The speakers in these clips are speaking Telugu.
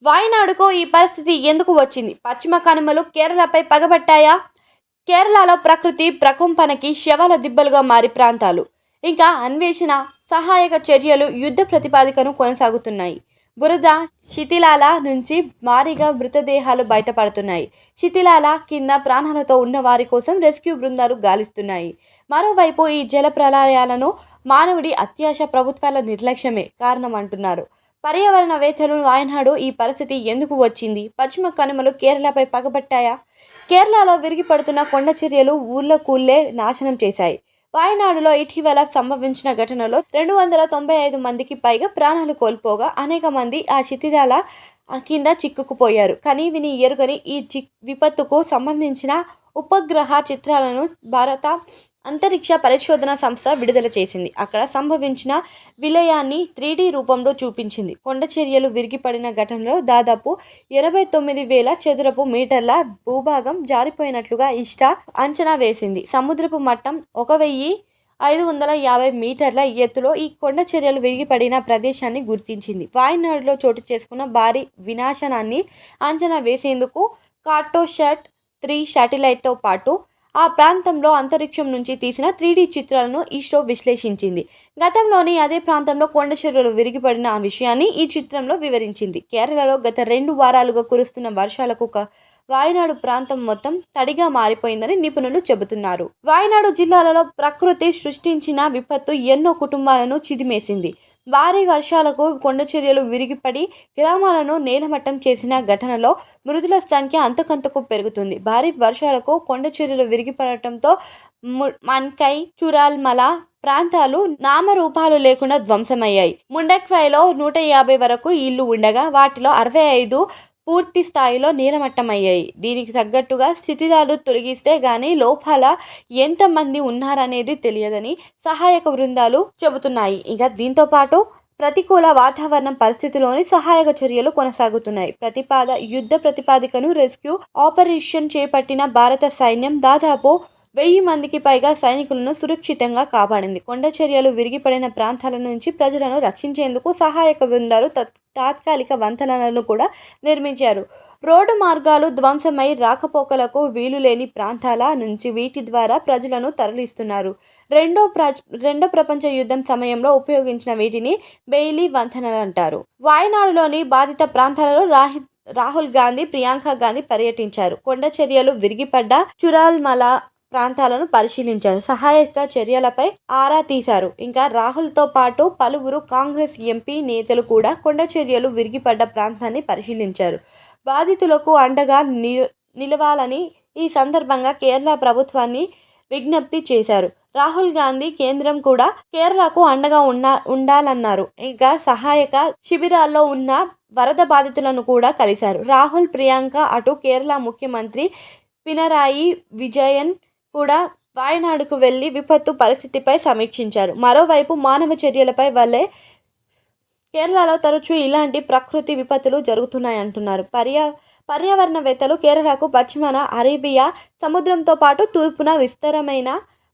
వాయనాడుకు ఈ పరిస్థితి ఎందుకు వచ్చింది? పశ్చిమ కనుమలు కేరళపై పగబట్టాయా? కేరళలో ప్రకృతి ప్రకంపనకి శవాల దిబ్బలుగా మారి ప్రాంతాలు. ఇంకా అన్వేషణ, సహాయక చర్యలు యుద్ధ ప్రతిపాదికను కొనసాగుతున్నాయి. బురద, శిథిలాల నుంచి భారీగా మృతదేహాలు బయటపడుతున్నాయి. శిథిలాల కింద ప్రాణాలతో ఉన్న వారి కోసం రెస్క్యూ బృందాలు గాలిస్తున్నాయి. మరోవైపు ఈ జల ప్రళయాలను మానవుడి అత్యాశ, ప్రభుత్వాల నిర్లక్ష్యమే కారణం అంటున్నారు పర్యావరణవేత్తలు. వాయనాడు ఈ పరిస్థితి ఎందుకు వచ్చింది? పశ్చిమ కనుమలు కేరళపై పగబట్టాయా? కేరళలో విరిగిపడుతున్న కొండ చర్యలు ఊళ్ళకూళ్ళే నాశనం చేశాయి. వాయనాడులో ఇటీవల సంభవించిన ఘటనలో 295 మందికి పైగా ప్రాణాలు కోల్పోగా అనేక మంది ఆ శిథిలాల కింద చిక్కుకుపోయారు. కానీ విని ఎరుగని ఈ విపత్తుకు సంబంధించిన ఉపగ్రహ చిత్రాలను భారత అంతరిక్ష పరిశోధన సంస్థ విడుదల చేసింది. అక్కడ సంభవించిన విలయాన్ని 3D రూపంలో చూపించింది. కొండ చర్యలు విరిగిపడిన ఘటనలో దాదాపు 89,000 చదరపు మీటర్ల భూభాగం జారిపోయినట్లుగా అంచనా వేసింది. సముద్రపు మట్టం 1,550 మీటర్ల ఎత్తులో ఈ కొండ చర్యలు విరిగిపడిన ప్రదేశాన్ని గుర్తించింది. వాయనాడులో చోటు చేసుకున్న భారీ వినాశనాన్ని అంచనా వేసేందుకు కార్టోసాట్ 3 శాటిలైట్తో పాటు ఆ ప్రాంతంలో అంతరిక్షం నుంచి తీసిన 3D చిత్రాలను ఇస్రో విశ్లేషించింది. గతంలోని అదే ప్రాంతంలో కొండ చర్యలు విరిగిపడిన ఆ విషయాన్ని ఈ చిత్రంలో వివరించింది. కేరళలో గత 2 వారాలుగా కురుస్తున్న వర్షాలకు వాయనాడు ప్రాంతం మొత్తం తడిగా మారిపోయిందని నిపుణులు చెబుతున్నారు. వాయనాడు జిల్లాలలో ప్రకృతి సృష్టించిన విపత్తు ఎన్నో కుటుంబాలను చిదిమేసింది. భారీ వర్షాలకు కొండ చర్యలు విరిగిపడి గ్రామాలను నేలమట్టం చేసిన ఘటనలో మృతుల సంఖ్య అంతకంతకు పెరుగుతుంది. భారీ వర్షాలకు కొండ చర్యలు విరిగిపడటంతో మన్కై, చురాల్మల ప్రాంతాలు నామరూపాలు లేకుండా ధ్వంసమయ్యాయి. ముండక్వైలో 150 వరకు ఇళ్లు ఉండగా వాటిలో 65 పూర్తి స్థాయిలో నీలమట్టమయ్యాయి. దీనికి తగ్గట్టుగా శిథిలాలు తొలగిస్తే గానీ లోపల ఎంతమంది ఉన్నారనేది తెలియదని సహాయక బృందాలు చెబుతున్నాయి. ఇంకా దీంతో పాటు ప్రతికూల వాతావరణం పరిస్థితిలోని సహాయక చర్యలు కొనసాగుతున్నాయి. యుద్ధ ప్రతిపాదికను రెస్క్యూ ఆపరేషన్ చేపట్టిన భారత సైన్యం దాదాపు 1000 మందికి పైగా సైనికులను సురక్షితంగా కాపాడింది. కొండ చర్యలు విరిగిపడిన ప్రాంతాల నుంచి ప్రజలను రక్షించేందుకు సహాయక బృందాలు తాత్కాలిక వంతెనలను కూడా నిర్మించారు. రోడ్డు మార్గాలు ధ్వంసమై రాకపోకలకు వీలు లేని ప్రాంతాల నుంచి వీటి ద్వారా ప్రజలను తరలిస్తున్నారు. రెండో ప్రపంచ యుద్ధం సమయంలో ఉపయోగించిన వీటిని బెయిలీ వంతెనలు అంటారు. వాయనాడులోని బాధిత ప్రాంతాలలో రాహుల్ గాంధీ, ప్రియాంక గాంధీ పర్యటించారు. కొండ చర్యలు విరిగిపడ్డ చురాల్మల ప్రాంతాలను పరిశీలించారు. సహాయక చర్యలపై ఆరా తీశారు. ఇంకా రాహుల్తో పాటు పలువురు కాంగ్రెస్ ఎంపీ నేతలు కూడా కొండ చర్యలు విరిగిపడ్డ ప్రాంతాన్ని పరిశీలించారు. బాధితులకు అండగా నిలవాలని ఈ సందర్భంగా కేరళ ప్రభుత్వాన్ని విజ్ఞప్తి చేశారు. రాహుల్ గాంధీ కేంద్రం కూడా కేరళకు అండగా ఉండాలన్నారు. ఇంకా సహాయక శిబిరాల్లో ఉన్న వరద బాధితులను కూడా కలిశారు. రాహుల్, ప్రియాంక అటు కేరళ ముఖ్యమంత్రి పినరాయి విజయన్ కూడా వాయనాడుకు వెళ్లి విపత్తు పరిస్థితిపై సమీక్షించారు. మరోవైపు మానవ చర్యలపై వల్లే కేరళలో తరచూ ఇలాంటి ప్రకృతి విపత్తులు జరుగుతున్నాయంటున్నారు పర్యావరణవేత్తలు. కేరళకు పశ్చిమాన అరేబియా సముద్రంతో పాటు తూర్పున విస్తారమైన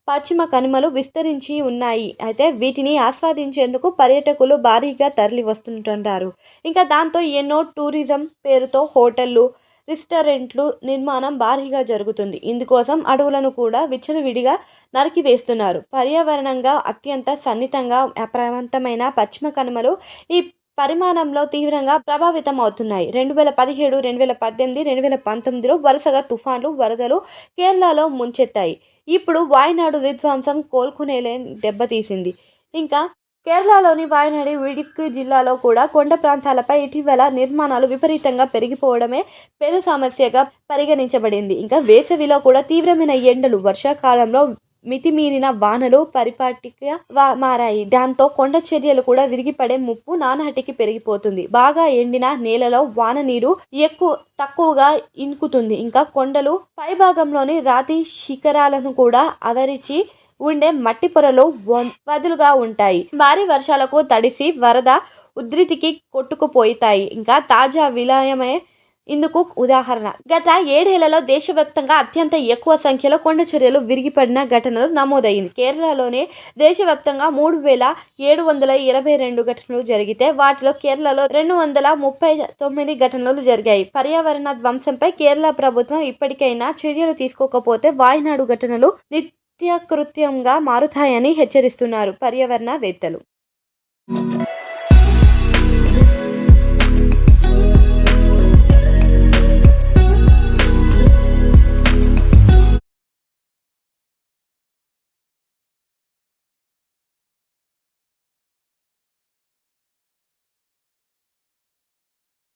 పశ్చిమ కనుమలు విస్తరించి ఉన్నాయి. అయితే వీటిని ఆస్వాదించేందుకు పర్యాటకులు భారీగా తరలి వస్తుంటారు. ఇంకా దాంతో ఎన్నో టూరిజం పేరుతో హోటళ్లు, రెస్టారెంట్లు నిర్మాణం భారీగా జరుగుతుంది. ఇందుకోసం అడవులను కూడా విచ్చలవిడిగా నరికివేస్తున్నారు. పర్యావరణంగా అత్యంత సన్నిహితంగా అప్రమత్తమైన పశ్చిమ కనుమలు ఈ పరిమాణంలో తీవ్రంగా ప్రభావితం అవుతున్నాయి. 2017, 2018, 2019లో వరుసగా తుఫాన్లు, వరదలు కేరళలో ముంచెత్తాయి. ఇప్పుడు వాయనాడు విధ్వంసం కోలుకునేలేని దెబ్బతీసింది. ఇంకా కేరళలోని వాయనాడు, ఇడుక్కి జిల్లాలో కూడా కొండ ప్రాంతాలపై ఇటీవల నిర్మాణాలు విపరీతంగా పెరిగిపోవడమే పెను సమస్యగా పరిగణించబడింది. ఇంకా వేసవిలో కూడా తీవ్రమైన ఎండలు, వర్షాకాలంలో మితిమీరిన వానలు పరిపాటిగా మారాయి. దాంతో కొండ చర్యలు కూడా విరిగిపడే ముప్పు నానాటికి పెరిగిపోతుంది. బాగా ఎండిన నేలలో వాన నీరు తక్కువగా ఇంకుతుంది. ఇంకా కొండలు పైభాగంలోని రాతి శిఖరాలను కూడా ఆవరించి ఉండే మట్టి పొరలు వదులుగా ఉంటాయి. భారీ వర్షాలకు తడిసి వరద ఉధృతికి కొట్టుకుపోతాయి. ఇంకా తాజా విలయమే ఇందుకు ఉదాహరణ గత 7 ఏళ్లలో దేశవ్యాప్తంగా అత్యంత ఎక్కువ సంఖ్యలో కొండ చర్యలు విరిగిపడిన ఘటనలు నమోదయ్యింది. కేరళలోనే దేశవ్యాప్తంగా 3,722 ఘటనలు జరిగితే వాటిలో కేరళలో 239 ఘటనలు జరిగాయి. పర్యావరణ ధ్వంసంపై కేరళ ప్రభుత్వం ఇప్పటికైనా చర్యలు తీసుకోకపోతే వాయనాడు ఘటనలు నిత్యకృత్యంగా మారుతాయని హెచ్చరిస్తున్నారు పర్యావరణవేత్తలు.